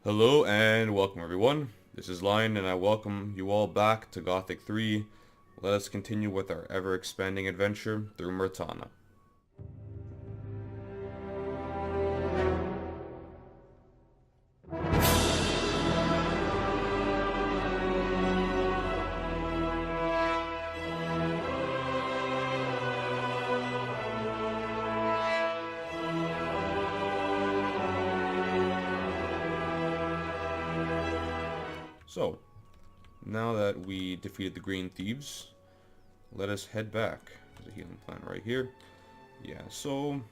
Hello and welcome everyone. This is Lion and I welcome you all back to Gothic 3. Let us continue with our ever-expanding adventure through Myrtana. So, now that we defeated the Green Thieves, let us head back. There's a healing plant right here. Yeah, so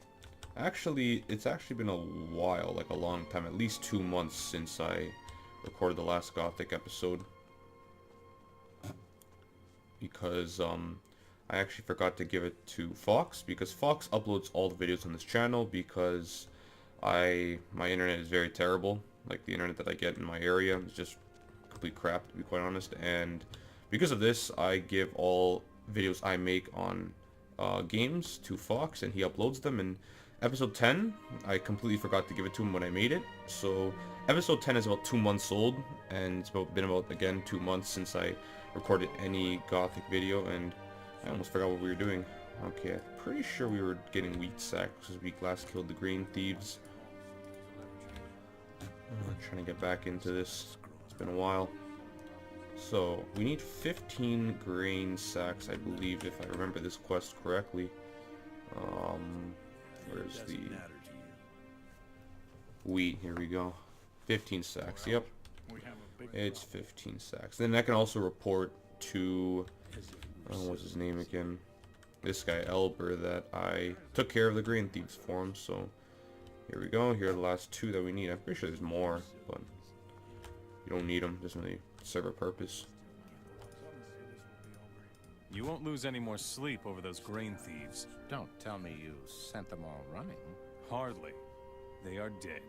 it's actually been a while, like a long time, at least 2 months since I recorded the last Gothic episode. Because I actually forgot to give it to Fox, because Fox uploads all the videos on this channel because my internet is very terrible. Like the internet that I get in my area is just complete crap, to be quite honest, and because of this I give all videos I make on games to Fox and he uploads them. And episode 10 I completely forgot to give it to him when I made it, so episode 10 is about 2 months old, and it's been about again 2 months since I recorded any Gothic video, and I almost forgot what we were doing. Okay, I'm pretty sure we were getting wheat sacks because we last killed the Green Thieves. I'm trying to get back into this. It's been a while. So, we need 15 grain sacks, I believe, if I remember this quest correctly. Where's the wheat? Here we go. 15 sacks, yep. It's 15 sacks. Then I can also report to, what's his name again? This guy, Elber, that I took care of the Green Thieves for him, so here we go. Here are the last 2 that we need. I'm pretty sure there's more, but you don't need them. Doesn't really serve a purpose. You won't lose any more sleep over those Grain Thieves. Don't tell me you sent them all running. Hardly. They are dead.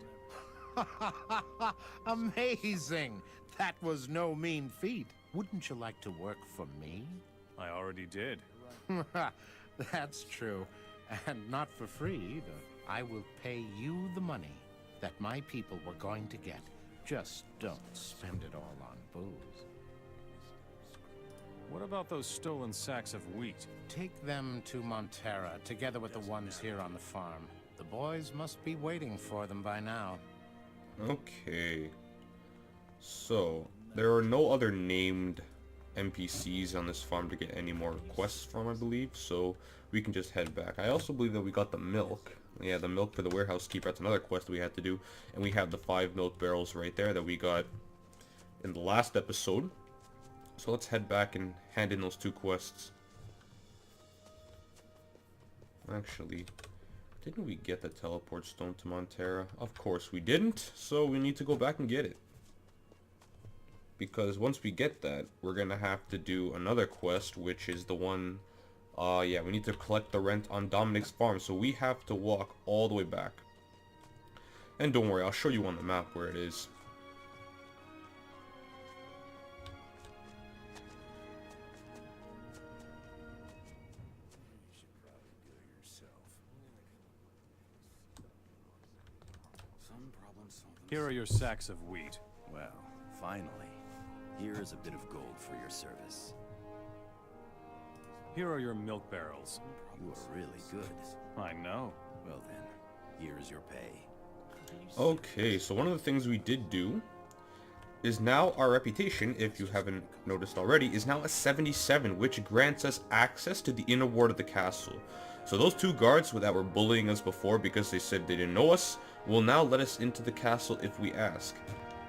Amazing! That was no mean feat. Wouldn't you like to work for me? I already did. That's true. And not for free either. I will pay you the money that my people were going to get. Just don't spend it all on booze. What about those stolen sacks of wheat? Take them to Montera, together with the ones here on the farm. The boys must be waiting for them by now. Okay. So, there are no other named NPCs on this farm to get any more quests from, I believe, so we can just head back. I also believe that we got the milk. Yeah, the milk for the warehouse keeper. That's another quest we had to do. And we have the 5 milk barrels right there that we got in the last episode. So let's head back and hand in those 2 quests. Actually, didn't we get the teleport stone to Montera? Of course we didn't, so we need to go back and get it. Because once we get that, we're gonna have to do another quest, which is the one... yeah, we need to collect the rent on Dominic's farm, so we have to walk all the way back. And don't worry, I'll show you on the map where it is. Here are your sacks of wheat. Well, finally. Here is a bit of gold for your service. Here are your milk barrels. You are really good. I know. Well then, here is your pay. Okay, so one of the things we did do is now our reputation, if you haven't noticed already, is now a 77, which grants us access to the inner ward of the castle. So those 2 guards that were bullying us before because they said they didn't know us, will now let us into the castle if we ask.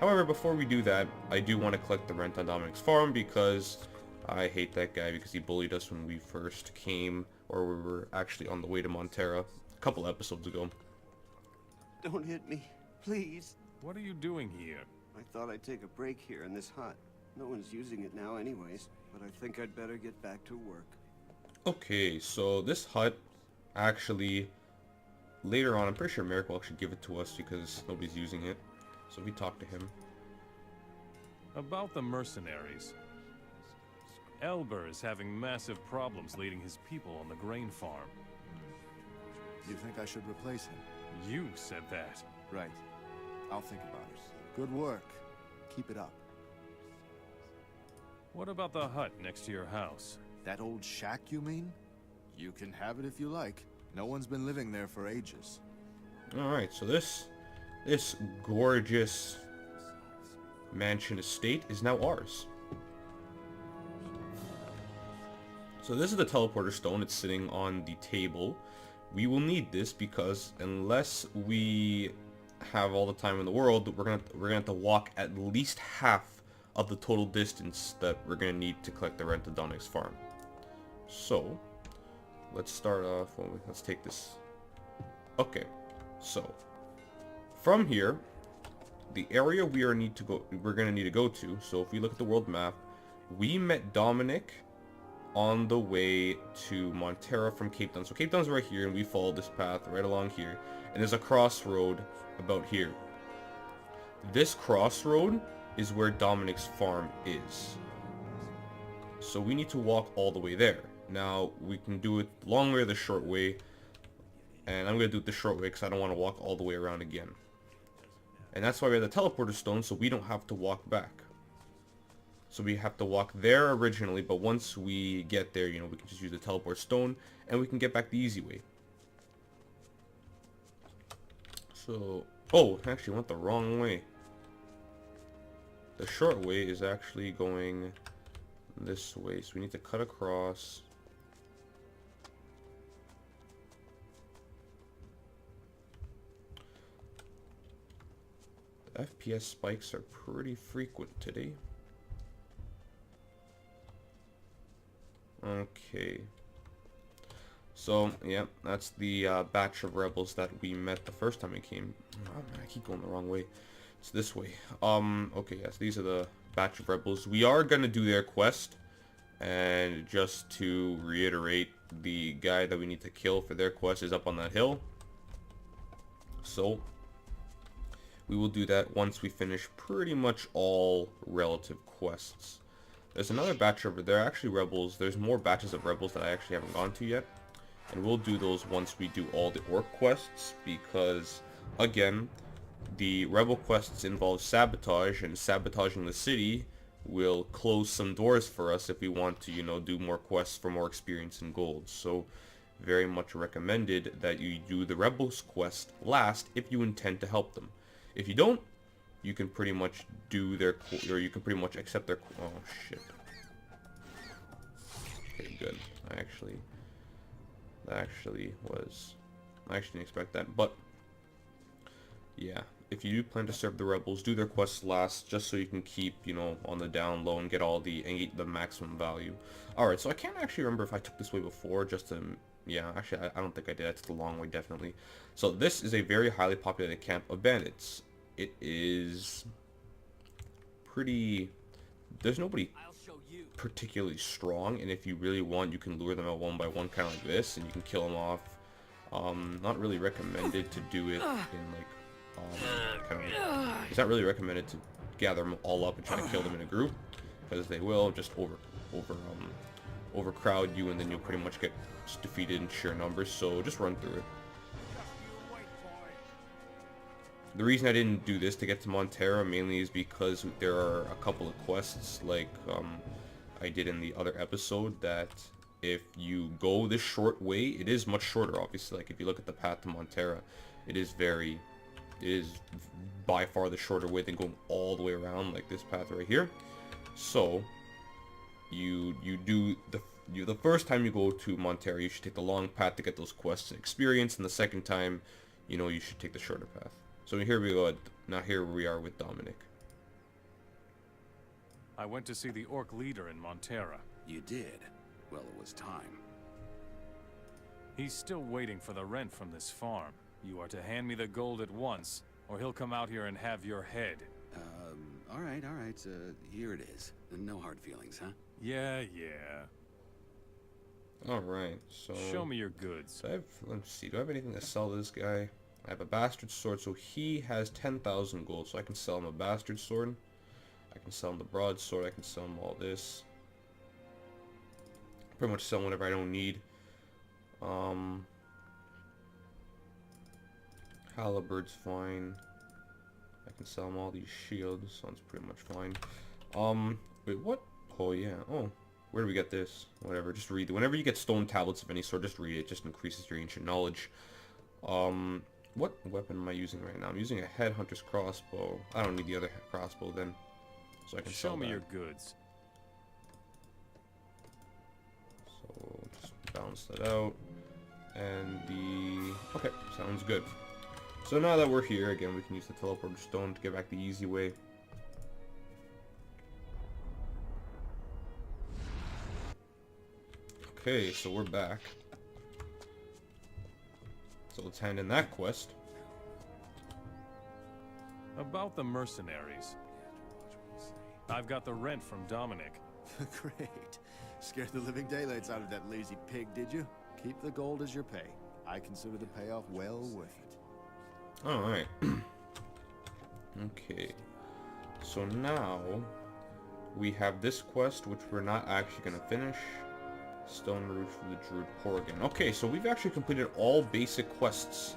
However, before we do that, I do want to collect the rent on Dominic's farm because I hate that guy because he bullied us when we first came, or we were actually on the way to Montera a couple episodes ago. Don't hit me, please. What are you doing here? I thought I'd take a break here in this hut. No one's using it now anyways, but I think I'd better get back to work. Okay, so this hut, actually, later on, I'm pretty sure Merrick will actually give it to us because nobody's using it. So we talk to him. About the mercenaries. Elber is having massive problems leading his people on the grain farm. You think I should replace him? You said that. Right. I'll think about it. Good work. Keep it up. What about the hut next to your house? That old shack, you mean? You can have it if you like. No one's been living there for ages. Alright, so this gorgeous mansion estate is now ours. So this is the teleporter stone. It's sitting on the table. We will need this because unless we have all the time in the world, we're gonna have to walk at least half of the total distance that we're gonna need to collect the rent of Dominic's farm. So let's start off. Well, let's take this. Okay, so from here, the area we're gonna need to go to. So if we look at the world map, we met Dominic on the way to Montera from Cape Town. So Cape Town's right here, and we follow this path right along here. And there's a crossroad about here. This crossroad is where Dominic's farm is. So we need to walk all the way there. Now, we can do it the long way or the short way. And I'm going to do it the short way because I don't want to walk all the way around again. And that's why we have the teleporter stone, so we don't have to walk back. So we have to walk there originally, but once we get there, you know, we can just use the teleport stone, and we can get back the easy way. So, oh, actually went the wrong way. The short way is actually going this way, so we need to cut across. The FPS spikes are pretty frequent today. Okay. So, yeah, that's the batch of rebels that we met the first time we came. Oh man, I keep going the wrong way. It's this way. Okay, yes, these are the batch of rebels. We are gonna do their quest. And just to reiterate, the guy that we need to kill for their quest is up on that hill. So, we will do that once we finish pretty much all relative quests. There's another batch over there, actually rebels. There's more batches of rebels that I actually haven't gone to yet. And we'll do those once we do all the orc quests, because, again, the rebel quests involve sabotage, and sabotaging the city will close some doors for us if we want to, you know, do more quests for more experience and gold. So, very much recommended that you do the rebels quest last if you intend to help them. If you don't, you can pretty much do their, or you can pretty much accept their, oh shit. Okay, good. I actually didn't expect that, but yeah, if you do plan to serve the rebels, do their quests last, just so you can keep, you know, on the down low and get the maximum value. Alright, so I can't actually remember if I took this way before, just to, yeah, actually I don't think I did. I took the long way, definitely. So this is a very highly populated camp of bandits. It is pretty, there's nobody particularly strong, and if you really want, you can lure them out one by one, kind of like this, and you can kill them off. Not really recommended to do it in like, it's not really recommended to gather them all up and try to kill them in a group, because they will just overcrowd you, and then you'll pretty much get defeated in sheer numbers. So just run through it. The reason I didn't do this to get to Montera mainly is because there are a couple of quests, like I did in the other episode, that if you go this short way, it is much shorter, obviously. Like if you look at the path to Montera, it is by far the shorter way than going all the way around like this path right here. So you do the first time you go to Montera, you should take the long path to get those quests and experience, and the second time, you know, you should take the shorter path. So here we go. Now here we are with Dominic. I went to see the orc leader in Montera. You did? Well, it was time. He's still waiting for the rent from this farm. You are to hand me the gold at once, or he'll come out here and have your head. All right. Here it is. No hard feelings, huh? Yeah. Alright, so Show me your goods. So let's see, do I have anything to sell this guy? I have a bastard sword, so he has 10,000 gold, so I can sell him a bastard sword. I can sell him the broadsword, I can sell him all this. Pretty much sell whatever I don't need. Halberd's fine. I can sell him all these shields, so that's pretty much fine. Wait, what? Oh, yeah. Oh, where do we get this? Whatever, just read it. Whenever you get stone tablets of any sort, just read it. It just increases your ancient knowledge. What weapon am I using right now? I'm using a headhunter's crossbow. I don't need the other crossbow then, so I can Show sell me that. your goods. So just balance that out. And okay, sounds good. So now that we're here, again, we can use the teleporter stone to get back the easy way. Okay, so we're back. So let's hand in that quest. About the mercenaries. I've got the rent from Dominic. Great. Scared the living daylights out of that lazy pig, did you? Keep the gold as your pay. I consider the payoff well worth it. Alright. Okay. So now we have this quest, which we're not actually going to finish. Stone Rouge for the Druid Porgan. Okay, so we've actually completed all basic quests,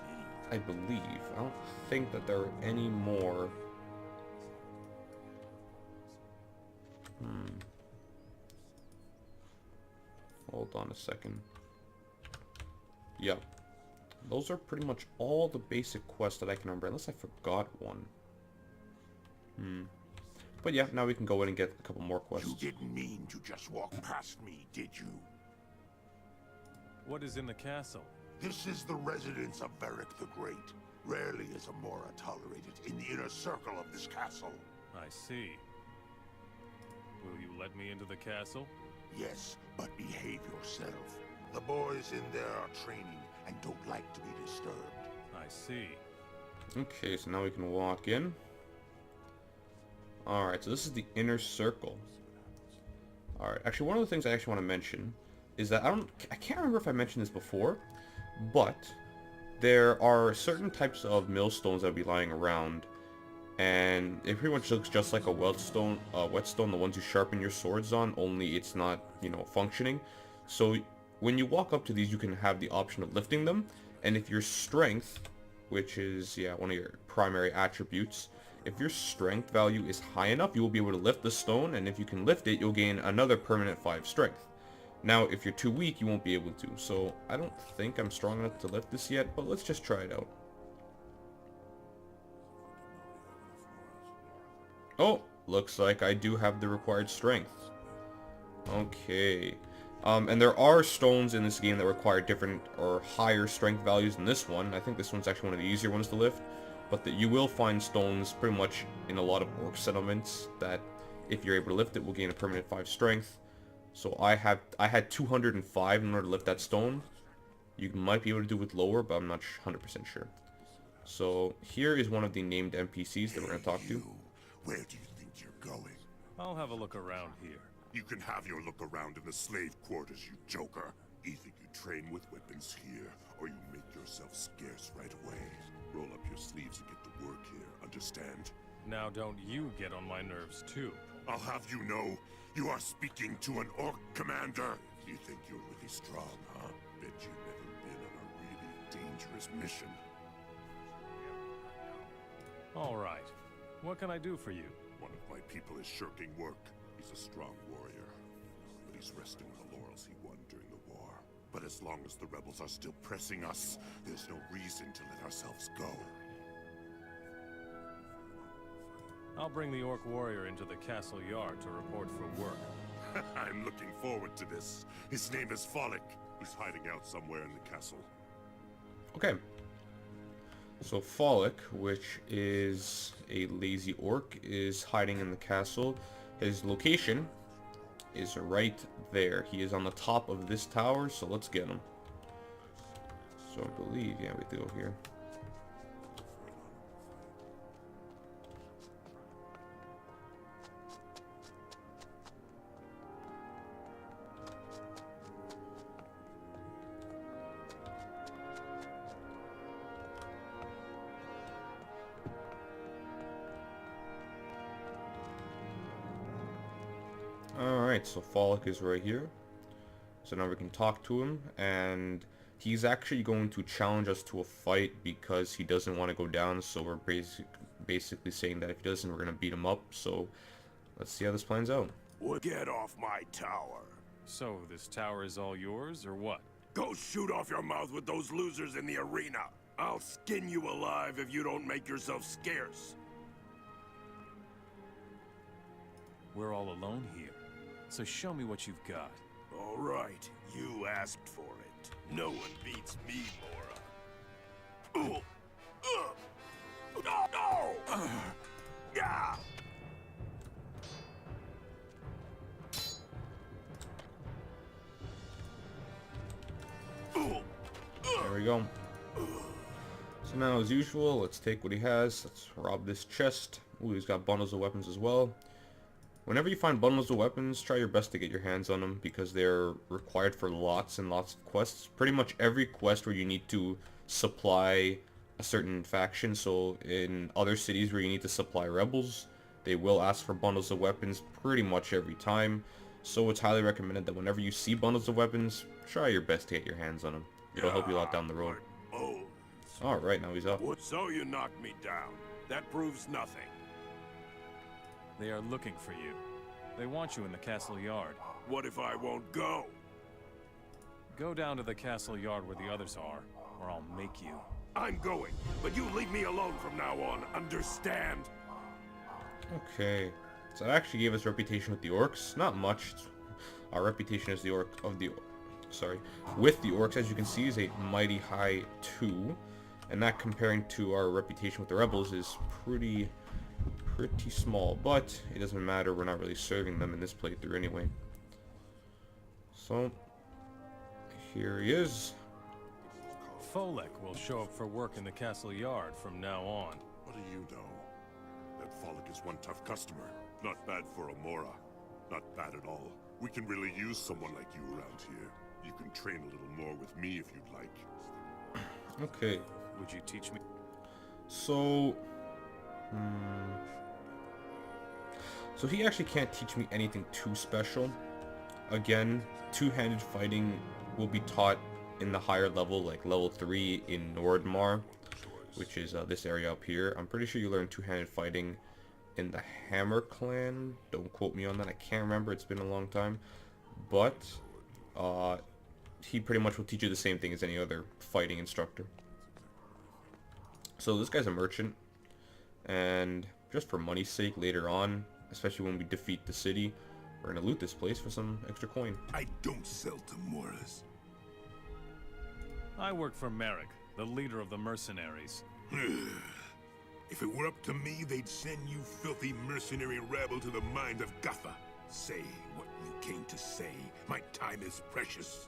I believe. I don't think that there are any more. Hold on a second. Yep. Those are pretty much all the basic quests that I can remember, unless I forgot one. But yeah, now we can go in and get a couple more quests. You didn't mean to just walk past me, did you? What is in the castle? This is the residence of Varric the Great. Rarely is a Mora tolerated in the inner circle of this castle. I see. Will you let me into the castle? Yes, but behave yourself. The boys in there are training and don't like to be disturbed. I see. Okay, so now we can walk in. Alright, so this is the inner circle. Alright, actually one of the things I actually want to mention is that I can't remember if I mentioned this before, but there are certain types of millstones that will be lying around, and it pretty much looks just like a whetstone, the ones you sharpen your swords on, only it's not, you know, functioning. So when you walk up to these, you can have the option of lifting them, and if your strength, which is, yeah, one of your primary attributes, if your strength value is high enough, you will be able to lift the stone, and if you can lift it, you'll gain another permanent 5 strength. Now, if you're too weak, you won't be able to, so I don't think I'm strong enough to lift this yet, but let's just try it out. Oh, looks like I do have the required strength. Okay. And there are stones in this game that require different or higher strength values than this one. I think this one's actually one of the easier ones to lift. But that you will find stones pretty much in a lot of orc settlements that if you're able to lift it will gain a permanent 5 strength. So I had 205 in order to lift that stone. You might be able to do it lower, but I'm not 100% sure. So here is one of the named NPCs that we're going to talk to. Where do you think you're going? I'll have a look around here. You can have your look around in the slave quarters, you joker. Either you train with weapons here, or you make yourself scarce right away. Roll up your sleeves and get to work here, understand? Now don't you get on my nerves too. I'll have you know, you are speaking to an orc commander. You think you're really strong, huh? Bet you've never been on a really dangerous mission. All right. What can I do for you? One of my people is shirking work. He's a strong warrior, but he's resting on the laurels he won during the war. But as long as the rebels are still pressing us, there's no reason to let ourselves go. I'll bring the orc warrior into the castle yard to report for work. I'm looking forward to this. His name is Follick. He's hiding out somewhere in the castle. Okay. So Follick, which is a lazy orc, is hiding in the castle. His location is right there. He is on the top of this tower, so let's get him. So I believe, yeah, we have to go here. Alright, so Follick is right here. So now we can talk to him, and he's actually going to challenge us to a fight because he doesn't want to go down, so we're basically saying that if he doesn't, we're gonna beat him up. So let's see how this plans out. Get off my tower. So, this tower is all yours, or what? Go shoot off your mouth with those losers in the arena. I'll skin you alive if you don't make yourself scarce. We're all alone here, so show me what you've got. All right, you asked for it. No one beats me, Mora. No! Yeah! There we go. So now, as usual, let's take what he has. Let's rob this chest. Ooh, he's got bundles of weapons as well. Whenever you find bundles of weapons, try your best to get your hands on them because they're required for lots and lots of quests. Pretty much every quest where you need to supply a certain faction. So in other cities where you need to supply rebels, they will ask for bundles of weapons pretty much every time. So it's highly recommended that whenever you see bundles of weapons, try your best to get your hands on them. It'll help you a lot down the road. Oh. Alright, now he's up. So you knocked me down. That proves nothing. They are looking for you. They want you in the castle yard. What if I won't go? Go down to the castle yard where the others are, or I'll make you. I'm going, but you leave me alone from now on, understand? Okay. So that actually gave us reputation with the orcs. Not much. Our reputation as the with the orcs, as you can see, is a mighty high 2. And that comparing to our reputation with the rebels is pretty small, but it doesn't matter, we're not really serving them in this playthrough anyway. So here he is. Folek will show up for work in the castle yard from now on. What do you know? That Folek is one tough customer. Not bad for a Mora. Not bad at all. We can really use someone like you around here. You can train a little more with me if you'd like. Okay. Would you teach me? So so he actually can't teach me anything too special. Again, two-handed fighting will be taught in the higher level, like level 3 in Nordmar, which is this area up here. I'm pretty sure you learn two-handed fighting in the Hammer Clan. Don't quote me on that, I can't remember, it's been a long time. But he pretty much will teach you the same thing as any other fighting instructor. So this guy's a merchant, and just for money's sake later on, especially when we defeat the city, we're gonna loot this place for some extra coin. I don't sell to Moras. I work for Merrick, the leader of the mercenaries. If it were up to me, they'd send you filthy mercenary rabble to the mines of Gothic. Say what you came to say. My time is precious.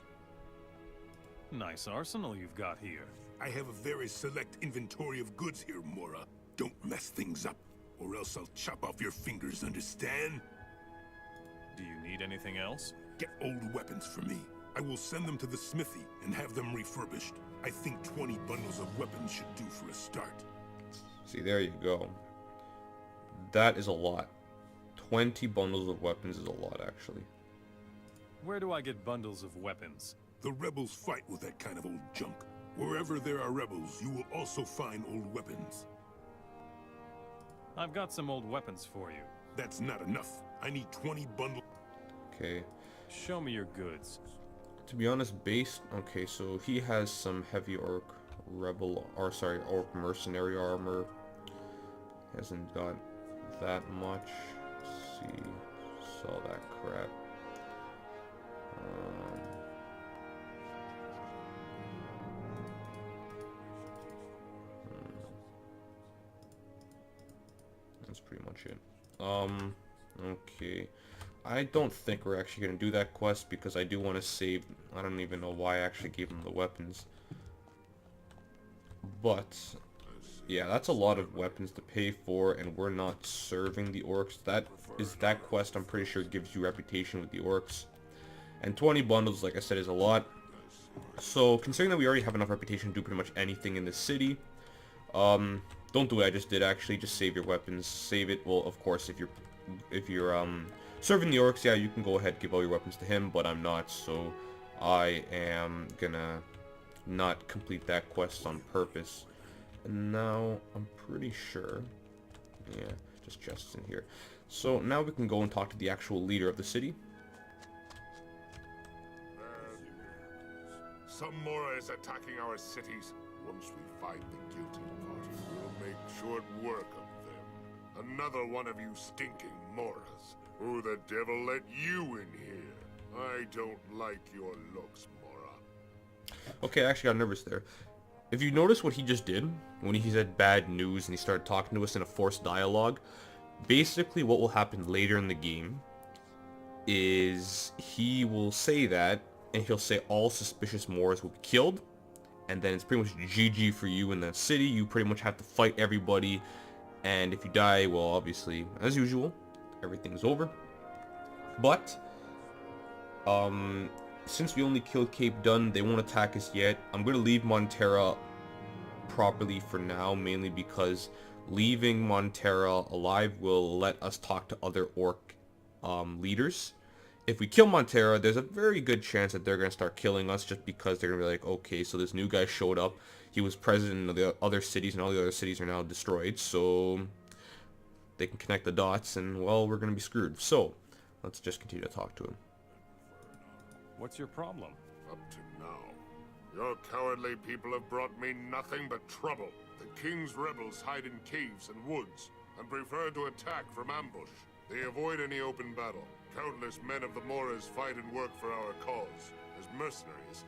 Nice arsenal you've got here. I have a very select inventory of goods here, Mora. Don't mess things up, or else I'll chop off your fingers, understand? Do you need anything else? Get old weapons for me. I will send them to the smithy and have them refurbished. I think 20 bundles of weapons should do for a start. See, there you go. That is a lot. 20 bundles of weapons is a lot, actually. Where do I get bundles of weapons? The rebels fight with that kind of old junk. Wherever there are rebels, you will also find old weapons. I've got some old weapons for you. That's not enough. I need 20 bundles. Okay. Show me your goods. To be honest, okay, so he has some heavy orc mercenary armor. Hasn't got that much. Let's see. Sell that crap. That's pretty much it. Okay. I don't think we're actually going to do that quest because I do want to save. I don't even know why I actually gave him the weapons. But yeah, that's a lot of weapons to pay for, and we're not serving the orcs. That quest, I'm pretty sure, gives you reputation with the orcs. And 20 bundles, like I said, is a lot. So considering that we already have enough reputation to do pretty much anything in this city, don't do what I just did. Actually, just save your weapons. Save it. Well, of course, if you're serving the orcs, yeah, you can go ahead and give all your weapons to him, but I'm not, so I am gonna not complete that quest on purpose. And now I'm pretty sure Yeah, just chests in here. So now we can go and talk to the actual leader of the city. Some Mora is attacking our cities. Once we find the guilty party, we'll make short work of them. Another one of you stinking Moras. Who the devil let you in here? I don't like your looks, Mora. Okay, I actually got nervous there. If you notice what he just did, when he said bad news and he started talking to us in a forced dialogue, basically what will happen later in the game is he will say that, and he'll say all suspicious Moors will be killed, and then it's pretty much GG for you in that city. You pretty much have to fight everybody, and if you die, well, obviously, as usual, everything's over. But since we only killed Cape Dun, they won't attack us yet. I'm going to leave Montera properly for now, mainly because leaving Montera alive will let us talk to other orc leaders. If we kill Montera, there's a very good chance that they're going to start killing us, just because they're going to be like, okay, so this new guy showed up, he was president of the other cities, and all the other cities are now destroyed, so they can connect the dots, and, well, we're going to be screwed. So, let's just continue to talk to him. What's your problem? Up to now, your cowardly people have brought me nothing but trouble. The king's rebels hide in caves and woods, and prefer to attack from ambush. They avoid any open battle. Countless men of the Moras fight and work for our cause. As mercenaries,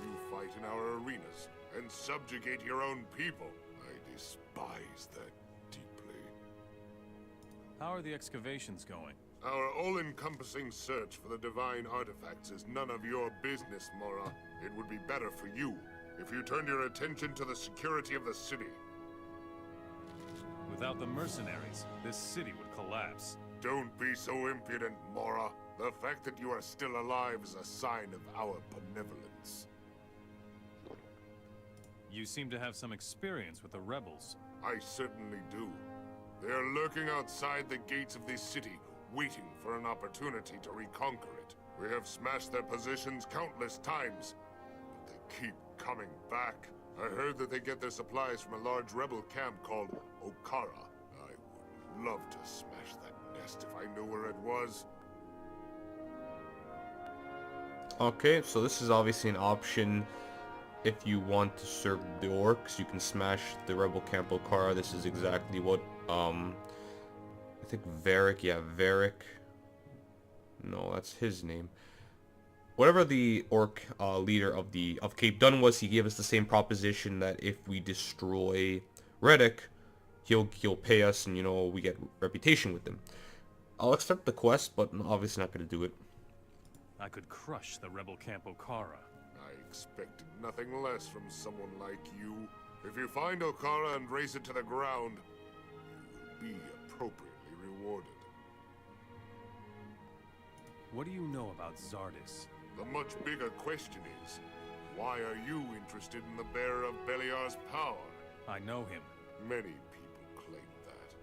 you fight in our arenas, and subjugate your own people. I despise that deeply. How are the excavations going? Our all-encompassing search for the divine artifacts is none of your business, Mora. It would be better for you if you turned your attention to the security of the city. Without the mercenaries, this city would collapse. Don't be so impudent, Mora. The fact that you are still alive is a sign of our benevolence. You seem to have some experience with the rebels. I certainly do. They are lurking outside the gates of this city, waiting for an opportunity to reconquer it. We have smashed their positions countless times, but they keep coming back. I heard that they get their supplies from a large rebel camp called Okara. I would love to smash that nest if I knew where it was. Okay, so this is obviously an option. If you want to serve the orcs, you can smash the rebel camp Okara. This is exactly what, I think Varric, no, that's his name. Whatever the orc leader of Cape Dun was, he gave us the same proposition that if we destroy Reddick, he'll pay us, and, you know, we get reputation with him. I'll accept the quest, but I'm obviously not going to do it. I could crush the rebel camp Okara. I expected nothing less from someone like you. If you find Okara and race it to the ground, you will be appropriately rewarded. What do you know about Zardis? The much bigger question is, why are you interested in the bearer of Beliar's power? I know him. Many people claim that,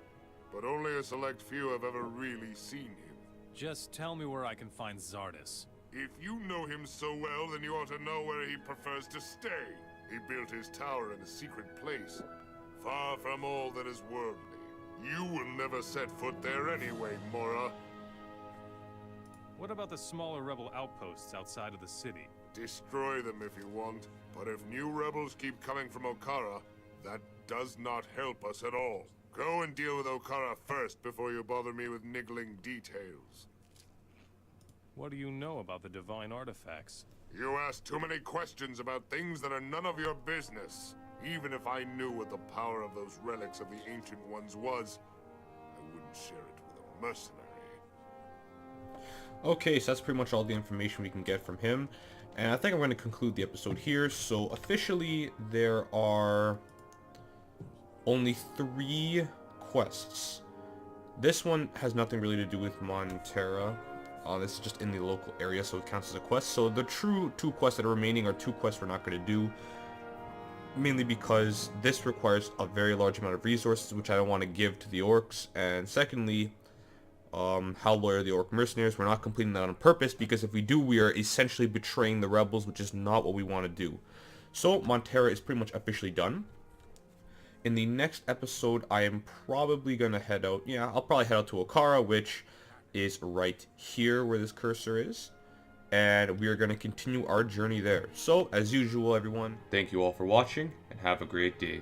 but only a select few have ever really seen him. Just tell me where I can find Zardis. If you know him so well, then you ought to know where he prefers to stay. He built his tower in a secret place, far from all that is worldly. You will never set foot there anyway, Mora. What about the smaller rebel outposts outside of the city? Destroy them if you want, but if new rebels keep coming from Okara, that does not help us at all. Go and deal with Okara first before you bother me with niggling details. What do you know about the divine artifacts? You ask too many questions about things that are none of your business. Even if I knew what the power of those relics of the Ancient Ones was, I wouldn't share it with a mercenary. Okay, so that's pretty much all the information we can get from him. And I think I'm going to conclude the episode here. So officially, there are only 3 quests. This one has nothing really to do with Montera. This is just in the local area, so it counts as a quest. So the true 2 quests that are remaining are 2 quests we're not going to do. Mainly because this requires a very large amount of resources, which I don't want to give to the orcs. And secondly, how loyal the orc mercenaries. We're not completing that on purpose, because if we do, we are essentially betraying the rebels, which is not what we want to do. So Montera is pretty much officially done. In the next episode, I am probably going to head out, I'll probably head out to Okara, which is right here where this cursor is. And we are going to continue our journey there. So, as usual, everyone, thank you all for watching, and have a great day.